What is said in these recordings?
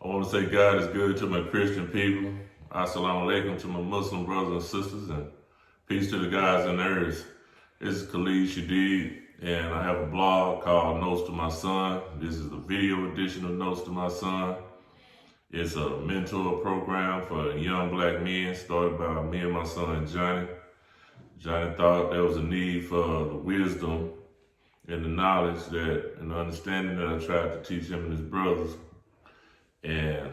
I want to say God is good to my Christian people. Assalamu alaikum to my Muslim brothers and sisters, and peace to the guys and nerds. This is Khalid Shadid, and I have a blog called Notes to My Son. This is the video edition of Notes to My Son. It's a mentor program for young black men started by me and my son Johnny. Johnny thought there was a need for the wisdom and the knowledge and the understanding that I tried to teach him and his brothers, and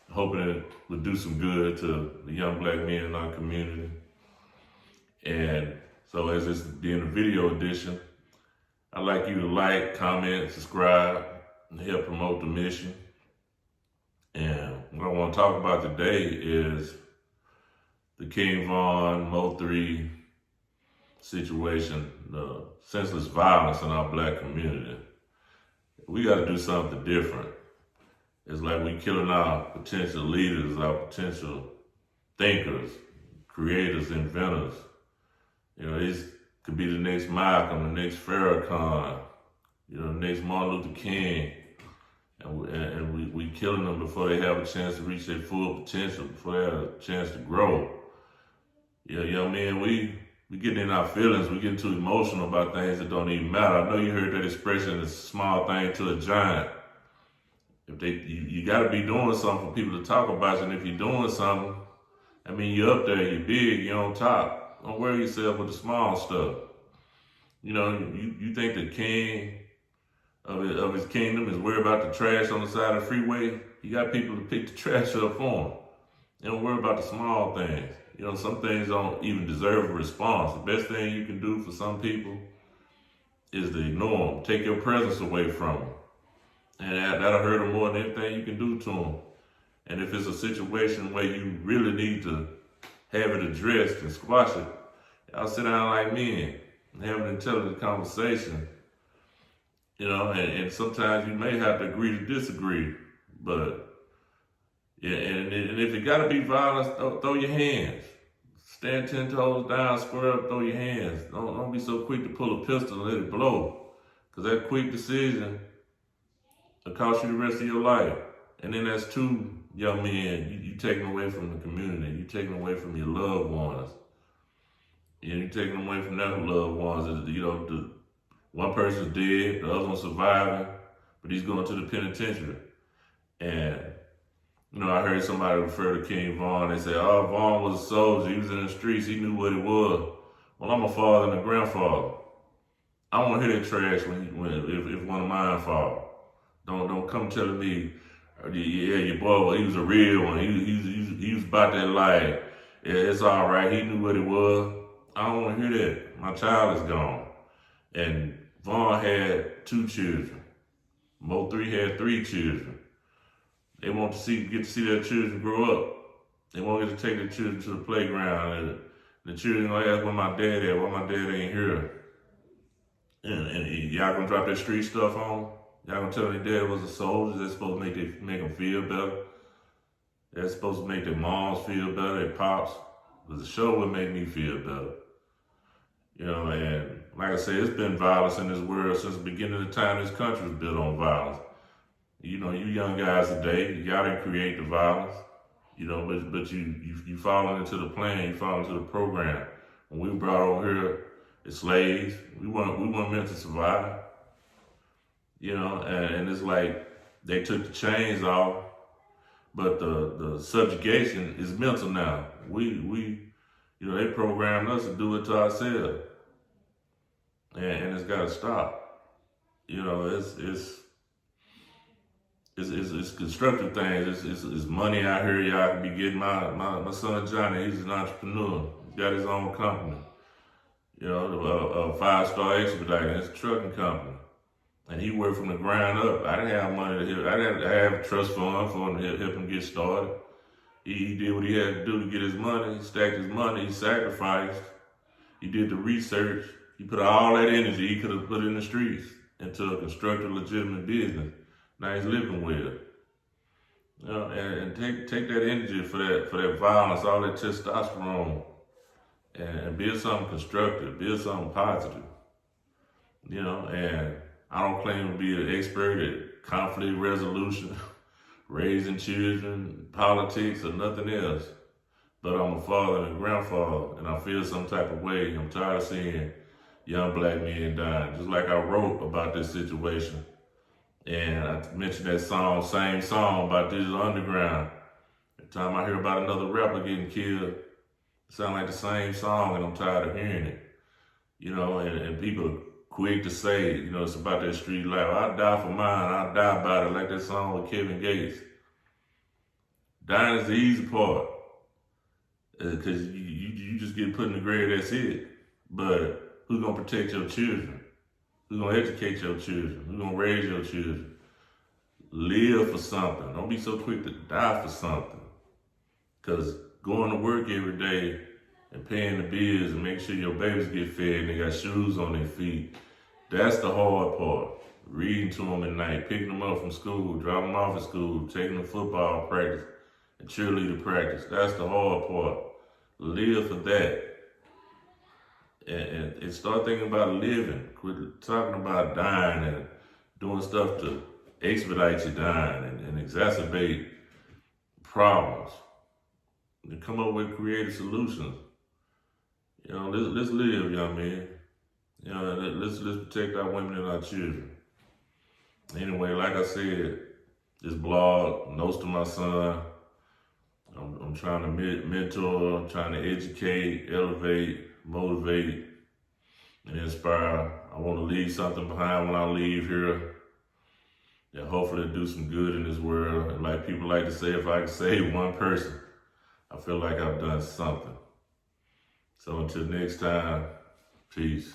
hoping it would do some good to the young black men in our community. And so as this being a video edition, I'd like you to like, comment, subscribe, and help promote the mission. And what I want to talk about today is the King Von and Mo3 situation, the senseless violence in our black community. We got to do something different. It's like we killing our potential leaders, our potential thinkers, creators, inventors. You know, these could be the next Malcolm, the next Farrakhan, the next Martin Luther King. And we killing them before they have a chance to reach their full potential, before they have a chance to grow. Yeah, young men, we getting in our feelings, we getting too emotional about things that don't even matter. I know you heard that expression, a small thing to a giant. If you got to be doing something for people to talk about you, and if you're doing something, I mean, you're up there, you're big, you're on top. Don't worry yourself with the small stuff. You think the king of his kingdom is worried about the trash on the side of the freeway? You got people to pick the trash up for him. They don't worry about the small things. Some things don't even deserve a response. The best thing you can do for some people is to ignore them, take your presence away from them. And that'll hurt them more than anything you can do to them. And if it's a situation where you really need to have it addressed and squash it, y'all sit down like men and have an intelligent conversation. And sometimes you may have to agree to disagree. But, yeah, and if it gotta be violence, throw your hands. Stand 10 toes down, square up, throw your hands. Don't be so quick to pull a pistol and let it blow. Because that quick decision will cost you the rest of your life. And then that's two young men, you taking away from the community. You taking away from your loved ones. You taking away from their loved ones. The one person's dead, the other one's surviving, but he's going to the penitentiary. And, I heard somebody refer to King Von. They say, oh, Von was a soldier. He was in the streets. He knew what it was. Well, I'm a father and a grandfather. I won't hear that trash if one of mine fall. Don't come telling me, yeah, your boy, well, he was a real one. He was about that life. Yeah, it's all right. He knew what it was. I don't want to hear that. My child is gone. And Vaughn had 2 children. Mo3 had 3 children. They want to get to see their children grow up. They won't get to take their children to the playground. And the children gonna ask where my dad at, why my dad ain't here. And y'all gonna drop that street stuff on? Y'all gonna tell their dad was a soldier? That's supposed to make them feel better. That's supposed to make their moms feel better, their pops. Because the show would make me feel better. And like I said, it's been violence in this world since the beginning of the time this country was built on violence. You young guys today, y'all didn't create the violence. But you falling into the plan, you fall into the program. When we were brought over here as slaves, we weren't meant to survive. And it's like they took the chains off, but the subjugation is mental now. They programmed us to do it to ourselves. And it's gotta stop. It's constructive things. It's money out here y'all can be getting. My son Johnny, he's an entrepreneur. He's got his own company. A 5-star expediter. It's a trucking company. And he worked from the ground up. I didn't have money to help. I didn't have a trust fund for him to help him get started. He did what he had to do to get his money. He stacked his money. He sacrificed. He did the research. He put all that energy he could have put in the streets into a constructive, legitimate business. Now he's living with it. And take that energy for that violence, all that testosterone, and build something constructive, build something positive. And I don't claim to be an expert at conflict resolution, raising children, politics, or nothing else. But I'm a father and a grandfather, and I feel some type of way. I'm tired of seeing young black men dying. Just like I wrote about this situation. And I mentioned that song, same song about Digital Underground. Every time I hear about another rapper getting killed, it sounds like the same song, and I'm tired of hearing it. You know, and people quick to say, you know, it's about that street life. I die for mine, I die about it, like that song with Kevin Gates. Dying is the easy part. Because you just get put in the grave, that's it. But who's going to protect your children? Who's going to educate your children? Who's going to raise your children? Live for something. Don't be so quick to die for something. Because going to work every day and paying the bills and make sure your babies get fed and they got shoes on their feet, that's the hard part. Reading to them at night, picking them up from school, dropping them off at school, taking them to football practice and cheerleader practice. That's the hard part. Live for that. And start thinking about living. Quit talking about dying and doing stuff to expedite you dying and exacerbate problems. And come up with creative solutions. You know, let's live, young man. You know, let's protect our women and our children. Anyway, like I said, this blog, notes to my son. I'm trying to mentor, I'm trying to educate, elevate, motivate, and inspire. I want to leave something behind when I leave here. And hopefully do some good in this world. And like people like to say, if I can save one person, I feel like I've done something. So until next time, peace.